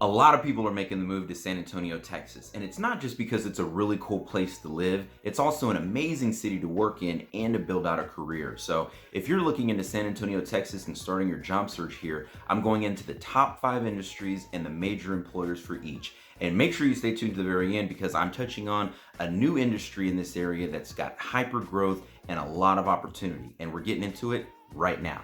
A lot of people are making the move to San Antonio, Texas, and it's not just because it's a really cool place to live, it's also an amazing city to work in and to build out a career. So if you're looking into San Antonio, Texas and starting your job search here, I'm going into the top 5 industries and the major employers for each. And make sure you stay tuned to the very end because I'm touching on a new industry in this area that's got hyper growth and a lot of opportunity. And we're getting into it right now.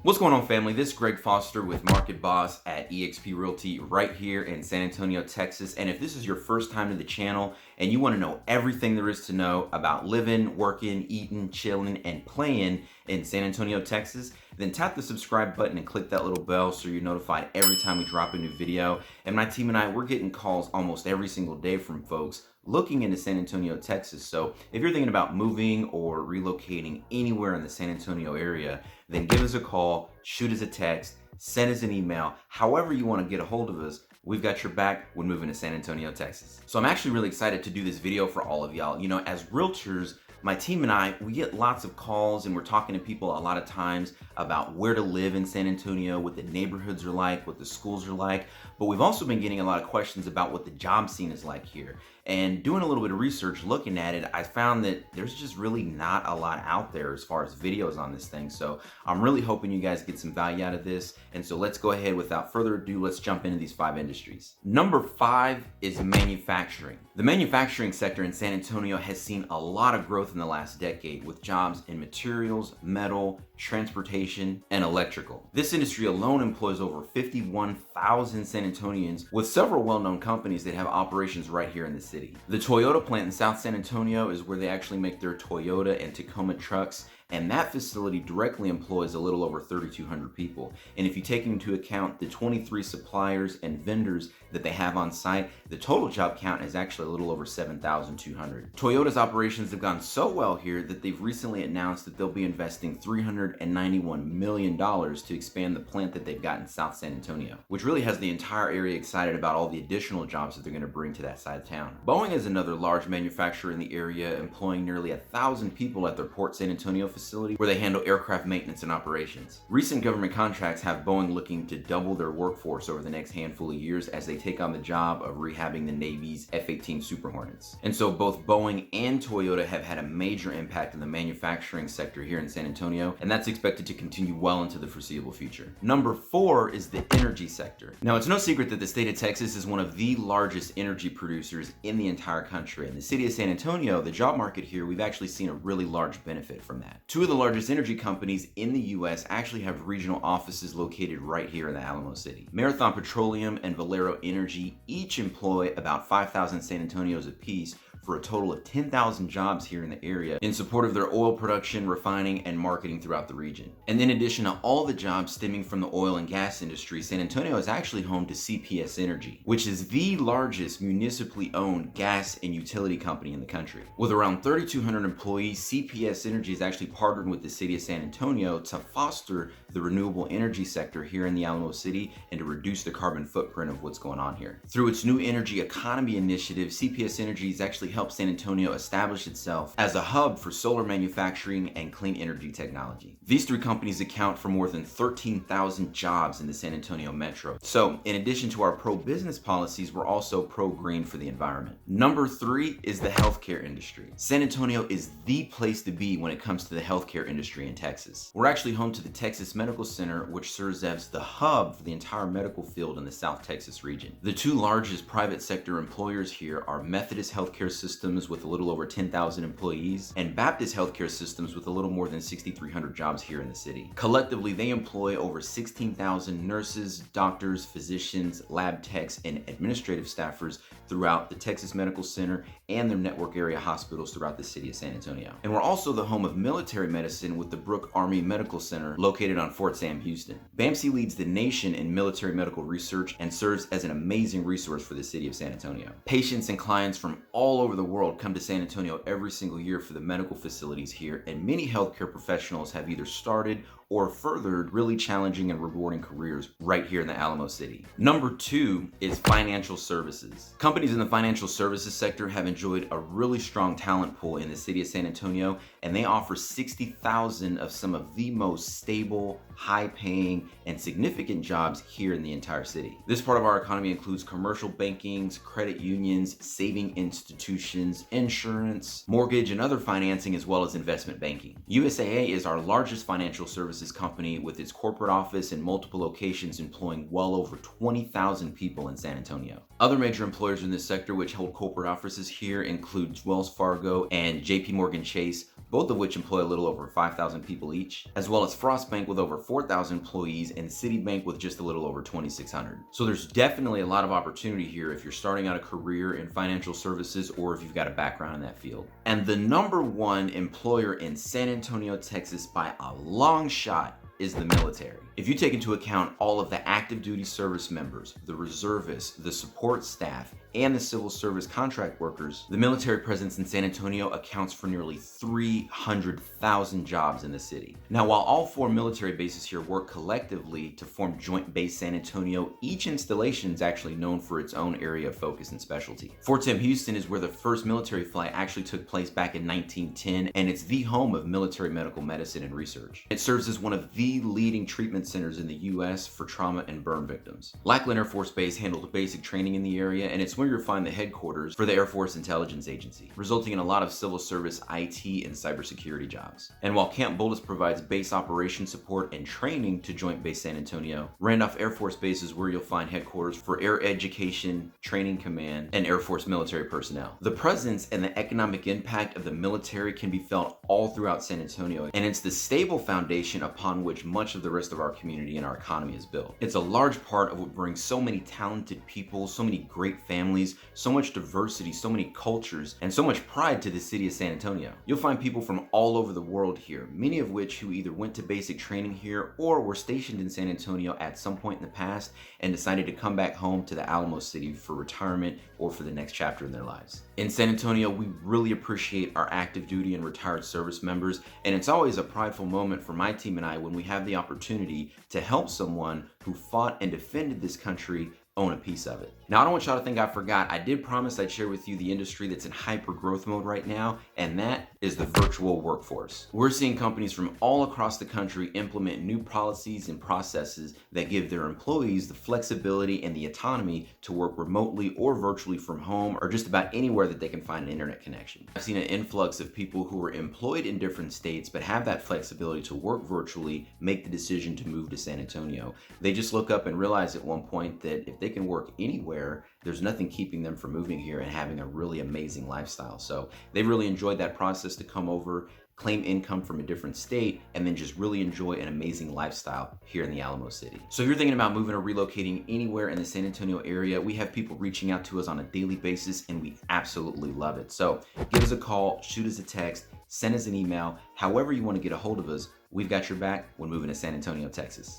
What's going on, family? This is Greg Foster with Market Boss at eXp Realty right here in San Antonio, Texas. And if this is your first time to the channel and you want to know everything there is to know about living, working, eating, chilling, and playing in San Antonio, Texas, then tap the subscribe button and click that little bell so you're notified every time we drop a new video. And my team and I, we're getting calls almost every single day from folks looking into San Antonio, Texas. So if you're thinking about moving or relocating anywhere in the San Antonio area, then give us a call, shoot us a text, send us an email, however you want to get a hold of us. We've got your back when moving to San Antonio, Texas. So I'm actually really excited to do this video for all of y'all. You know, as realtors, my team and I, we get lots of calls and we're talking to people a lot of times about where to live in San Antonio, what the neighborhoods are like, what the schools are like. But we've also been getting a lot of questions about what the job scene is like here. And doing a little bit of research, looking at it, I found that there's just really not a lot out there as far as videos on this thing. So I'm really hoping you guys get some value out of this. And so let's go ahead, without further ado, let's jump into these 5 industries. Number 5 is manufacturing. The manufacturing sector in San Antonio has seen a lot of growth in the last decade with jobs in materials, metal, transportation, and electrical. This industry alone employs over 51,000 San Antonians, with several well-known companies that have operations right here in the city. The Toyota plant in South San Antonio is where they actually make their Toyota and Tacoma trucks, and that facility directly employs a little over 3,200 people. And if you take into account the 23 suppliers and vendors that they have on site, the total job count is actually a little over 7,200. Toyota's operations have gone so well here that they've recently announced that they'll be investing $391 million to expand the plant that they've got in South San Antonio, which really has the entire area excited about all the additional jobs that they're going to bring to that side of town. Boeing is another large manufacturer in the area, employing nearly 1,000 people at their Port San Antonio facility where they handle aircraft maintenance and operations. Recent government contracts have Boeing looking to double their workforce over the next handful of years as they take on the job of rehabbing the Navy's F-18 Super Hornets. And so both Boeing and Toyota have had a major impact in the manufacturing sector here in San Antonio, and that's expected to continue well into the foreseeable future. Number 4 is the energy sector. Now, it's no secret that the state of Texas is one of the largest energy producers in the entire country. In the city of San Antonio, the job market here, we've actually seen a really large benefit from that. 2 of the largest energy companies in the US actually have regional offices located right here in the Alamo City. Marathon Petroleum and Valero Energy each employ about 5,000 San Antonios apiece, for a total of 10,000 jobs here in the area in support of their oil production, refining, and marketing throughout the region. And in addition to all the jobs stemming from the oil and gas industry, San Antonio is actually home to CPS Energy, which is the largest municipally owned gas and utility company in the country. With around 3,200 employees, CPS Energy is actually partnered with the city of San Antonio to foster the renewable energy sector here in the Alamo City and to reduce the carbon footprint of what's going on here. Through its new energy economy initiative, CPS Energy has actually helped San Antonio establish itself as a hub for solar manufacturing and clean energy technology. These 3 companies account for more than 13,000 jobs in the San Antonio metro. So in addition to our pro-business policies, we're also pro-green for the environment. Number 3 is the healthcare industry. San Antonio is the place to be when it comes to the healthcare industry in Texas. We're actually home to the Texas Medical Center, which serves as the hub for the entire medical field in the South Texas region. The 2 largest private sector employers here are Methodist Healthcare Systems with a little over 10,000 employees and Baptist Healthcare Systems with a little more than 6,300 jobs here in the city. Collectively, they employ over 16,000 nurses, doctors, physicians, lab techs, and administrative staffers throughout the Texas Medical Center and their network area hospitals throughout the city of San Antonio. And we're also the home of military medicine with the Brooke Army Medical Center located on Fort Sam, Houston. BAMC leads the nation in military medical research and serves as an amazing resource for the city of San Antonio. Patients and clients from all over the world come to San Antonio every single year for the medical facilities here, and many healthcare professionals have either started or furthered really challenging and rewarding careers right here in the Alamo City. Number 2 is financial services. Companies in the financial services sector have enjoyed a really strong talent pool in the city of San Antonio, and they offer 60,000 of some of the most stable, high-paying, and significant jobs here in the entire city. This part of our economy includes commercial bankings, credit unions, saving institutions, insurance, mortgage, and other financing, as well as investment banking. USAA is our largest financial services company with its corporate office in multiple locations employing well over 20,000 people in San Antonio. Other major employers in this sector which hold corporate offices here include Wells Fargo and JP Morgan Chase, both of which employ a little over 5,000 people each, as well as Frost Bank with over 4,000 employees and Citibank with just a little over 2,600. So there's definitely a lot of opportunity here if you're starting out a career in financial services or if you've got a background in that field. And the number one employer in San Antonio, Texas by a long shot is the military. If you take into account all of the active duty service members, the reservists, the support staff, and the civil service contract workers, the military presence in San Antonio accounts for nearly 300,000 jobs in the city. Now, while all 4 military bases here work collectively to form Joint Base San Antonio, each installation is actually known for its own area of focus and specialty. Fort Sam Houston is where the first military flight actually took place back in 1910, and it's the home of military medical medicine and research. It serves as one of the leading treatment centers in the U.S. for trauma and burn victims. Lackland Air Force Base handled basic training in the area, and it's where you'll find the headquarters for the Air Force Intelligence Agency, resulting in a lot of civil service, IT, and cybersecurity jobs. And while Camp Bullis provides base operation support and training to Joint Base San Antonio, Randolph Air Force Base is where you'll find headquarters for Air Education, Training Command, and Air Force military personnel. The presence and the economic impact of the military can be felt all throughout San Antonio, and it's the stable foundation upon which much of the rest of our community and our economy is built. It's a large part of what brings so many talented people, so many great families, so much diversity, so many cultures, and so much pride to the city of San Antonio. You'll find people from all over the world here, many of which who either went to basic training here or were stationed in San Antonio at some point in the past and decided to come back home to the Alamo City for retirement or for the next chapter in their lives. In San Antonio, we really appreciate our active duty and retired service members, and it's always a prideful moment for my team and I when we have the opportunity to help someone who fought and defended this country own a piece of it. Now, I don't want y'all to think I forgot. I did promise I'd share with you the industry that's in hyper growth mode right now, and that is the virtual workforce. We're seeing companies from all across the country implement new policies and processes that give their employees the flexibility and the autonomy to work remotely or virtually from home or just about anywhere that they can find an internet connection. I've seen an influx of people who are employed in different states but have that flexibility to work virtually make the decision to move to San Antonio. They just look up and realize at one point that if they can work anywhere, there's nothing keeping them from moving here and having a really amazing lifestyle. So they really enjoyed that process to come over, claim income from a different state, and then just really enjoy an amazing lifestyle here in the Alamo City. So if you're thinking about moving or relocating anywhere in the San Antonio area, we have people reaching out to us on a daily basis, and we absolutely love it. So give us a call, shoot us a text, send us an email, however you want to get a hold of us. We've got your back when moving to San Antonio, Texas.